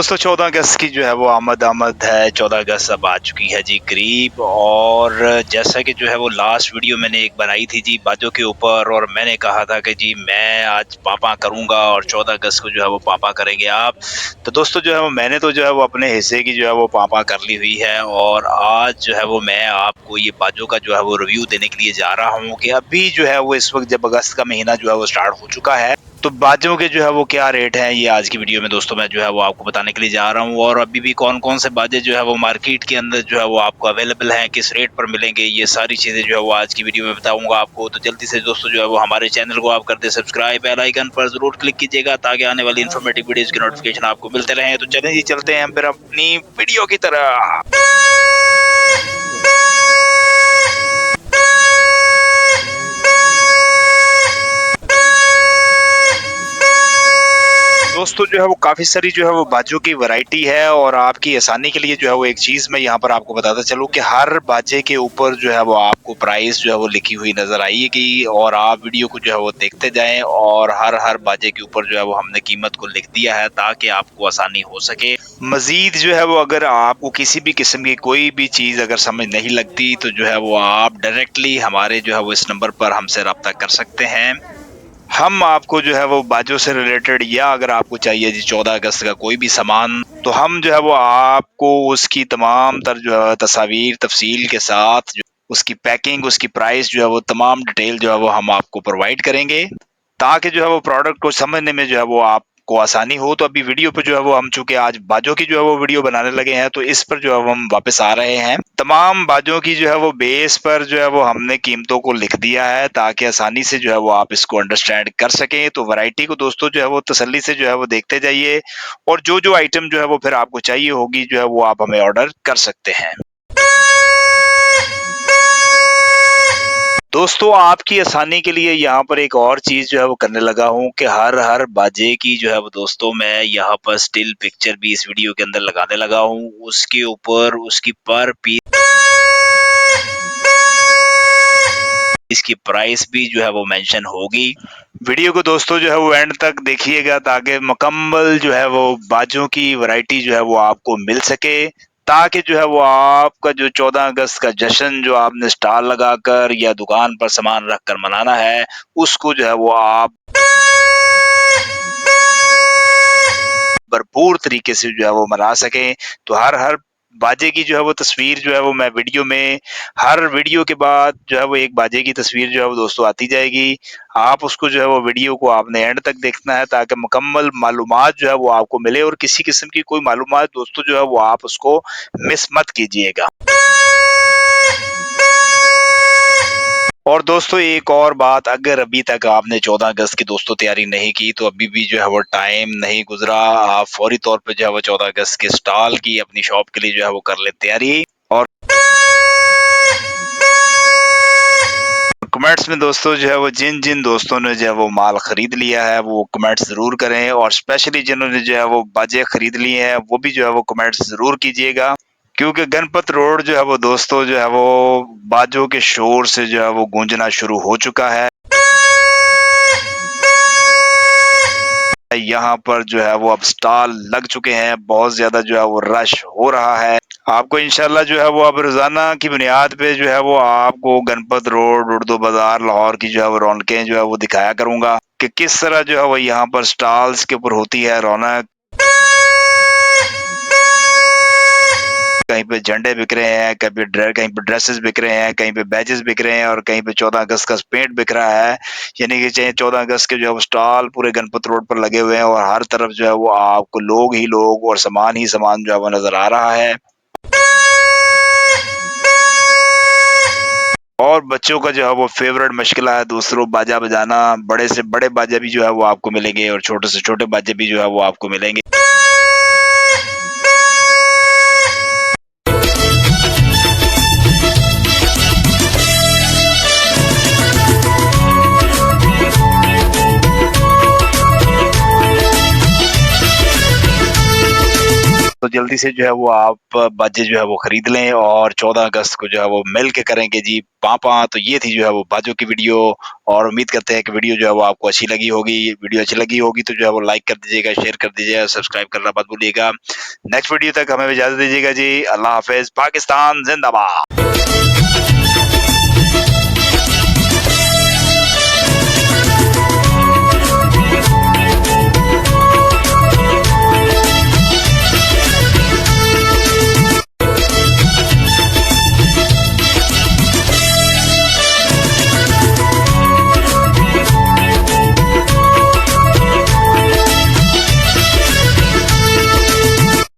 दोस्तों 14 अगस्त की जो है वो आमद है। 14 अगस्त अब आ चुकी है जी करीब। और जैसा कि जो है वो लास्ट वीडियो मैंने एक बनाई थी जी बाजों के ऊपर, और मैंने कहा था कि जी मैं आज पापा करूंगा और 14 अगस्त को जो है वो पापा करेंगे आप। तो दोस्तों जो है वो मैंने तो जो है वो अपने हिस्से की जो है वो पापा कर ली हुई है, और आज जो है वो मैं आपको ये बाजों का जो है वो रिव्यू देने के लिए जा रहा हूँ कि अभी जो है वो इस वक्त जब अगस्त का महीना जो है वो स्टार्ट हो चुका है तो बाजों के जो है वो क्या रेट हैं, ये आज की वीडियो में दोस्तों मैं जो है वो आपको बताने के लिए जा रहा हूँ। और अभी भी कौन कौन से बाजे जो है वो मार्केट के अंदर जो है वो आपको अवेलेबल हैं, किस रेट पर मिलेंगे, ये सारी चीजें जो है वो आज की वीडियो में बताऊंगा आपको। तो जल्दी से दोस्तों जो है वो हमारे चैनल को आप कर दे सब्सक्राइब, बेल आइकन पर जरूर क्लिक कीजिएगा ताकि आने वाली इन्फॉर्मेटिव वीडियोज की नोटिफिकेशन आपको मिलते रहे। तो चलें जी, चलते हैं हम फिर अपनी वीडियो की तरह। दोस्तों जो है वो काफी सारी जो है वो बाजों की वैरायटी है, और आपकी आसानी के लिए जो है वो एक चीज मैं यहाँ पर आपको बताता चलूँ कि हर बाजे के ऊपर जो है वो आपको प्राइस जो है वो लिखी हुई नजर आएगी, और आप वीडियो को जो है वो देखते जाएं। और हर हर बाजे के ऊपर जो है वो हमने कीमत को लिख दिया है ताकि आपको आसानी हो सके। मजीद जो है वो अगर आपको किसी भी किस्म की कोई भी चीज अगर समझ नहीं लगती तो जो है वो आप डायरेक्टली हमारे जो है वो इस नंबर पर हमसे रब्ता कर सकते हैं। हम आपको जो है वो बाजों से रिलेटेड, या अगर आपको चाहिए जी 14 अगस्त का कोई भी सामान, तो हम जो है वो आपको उसकी तमाम तर जो है तस्वीर तफसील के साथ उसकी पैकिंग, उसकी प्राइस जो है वो तमाम डिटेल जो है वो हम आपको प्रोवाइड करेंगे ताकि जो है वो प्रोडक्ट को समझने में जो है वो आपको आसानी हो। तो अभी वीडियो पे जो है वो हम चूंकि आज बाजों की जो है वो वीडियो बनाने लगे हैं तो इस पर जो है वो हम वापस आ रहे हैं। तमाम बाजों की जो है वो बेस पर जो है वो हमने कीमतों को लिख दिया है ताकि आसानी से जो है वो आप इसको अंडरस्टैंड कर सकें। तो वैरायटी को दोस्तों जो है वो तसल्ली से जो है वो देखते जाइए, और जो जो आइटम जो है वो फिर आपको चाहिए होगी जो है वो आप हमें ऑर्डर कर सकते हैं। दोस्तों आपकी आसानी के लिए यहाँ पर एक और चीज जो है वो करने लगा हूँ कि हर हर बाजे की जो है वो दोस्तों मैं यहाँ पर स्टिल पिक्चर भी इस वीडियो के अंदर लगाने लगा हूँ। उसके ऊपर उसकी पर पीस इसकी प्राइस भी जो है वो मेंशन होगी। वीडियो को दोस्तों जो है वो एंड तक देखिएगा ताकि मुकम्मल जो है वो बाजों की वैरायटी जो है वो आपको मिल सके, ताकि जो है वो आपका जो 14 अगस्त का जश्न जो आपने स्टॉल लगाकर या दुकान पर सामान रखकर मनाना है उसको जो है वो आप भरपूर तरीके से जो है वो मना सकें। तो हर हर बाजे की जो है वो तस्वीर जो है वो मैं वीडियो में, हर वीडियो के बाद जो है वो एक बाजे की तस्वीर जो है वो दोस्तों आती जाएगी। आप उसको जो है वो वीडियो को आपने एंड तक देखना है ताकि मुकम्मल मालूमात जो है वो आपको मिले, और किसी किस्म की कोई मालूमात दोस्तों जो है वो आप उसको मिस मत कीजिएगा। और दोस्तों एक और बात, अगर अभी तक आपने 14 अगस्त की दोस्तों तैयारी नहीं की तो अभी भी जो है वो टाइम नहीं गुजरा। आप फौरी तौर पे जो है वो 14 अगस्त के स्टॉल की अपनी शॉप के लिए जो है वो कर ले तैयारी। और कमेंट्स में दोस्तों जो है वो जिन जिन दोस्तों ने जो है वो माल खरीद लिया है वो कमेंट्स जरूर करें, और स्पेशली जिन्होंने जो है वो बाजे खरीद लिए हैं वो भी जो है वो कमेंट्स जरूर कीजिएगा, क्योंकि गणपत रोड जो है वो दोस्तों जो है वो बाजों के शोर से जो है वो गूंजना शुरू हो चुका है। यहाँ पर जो है वो अब स्टॉल लग चुके हैं, बहुत ज्यादा जो है वो रश हो रहा है। आपको इंशाल्लाह जो है वो अब रोजाना की बुनियाद पे जो है वो आपको गणपत रोड, उर्दू बाजार, लाहौर की जो है वो रौनकें जो है वो दिखाया करूंगा कि किस तरह जो है वो यहाँ पर स्टॉल्स के ऊपर होती है रौनक। कहीं पे झंडे बिक रहे हैं, कहीं पे ड्रेसेस बिक रहे हैं, कहीं पे बैजेस बिक रहे हैं, और कहीं पे 14 अगस्त का पेंट बिक रहा है। यानी कि चाहे 14 अगस्त के जो है वो स्टॉल पूरे गणपत रोड पर लगे हुए हैं, और हर तरफ जो है वो आपको लोग ही लोग और सामान ही सामान जो है वो नजर आ रहा है। और बच्चों का जो है वो फेवरेट मशगला है दूसरों बाजा बजाना। बड़े से बड़े बाजा भी जो है वो आपको मिलेंगे, और छोटे से छोटे बाजे भी जो है वो आपको मिलेंगे। तो जल्दी से जो है वो आप बाजे जो है वो खरीद लें और 14 अगस्त को जो है वो मिल के करेंगे जी पापा। तो ये थी जो है वो बाजों की वीडियो और उम्मीद करते हैं कि वीडियो जो है वो आपको अच्छी लगी होगी। वीडियो अच्छी लगी होगी तो जो है वो लाइक कर दीजिएगा, शेयर कर दीजिएगा, सब्सक्राइब करना मत भूलिएगा। नेक्स्ट वीडियो तक हमें इजाजत दीजिएगा जी। अल्लाह हाफिज। पाकिस्तान जिंदाबाद।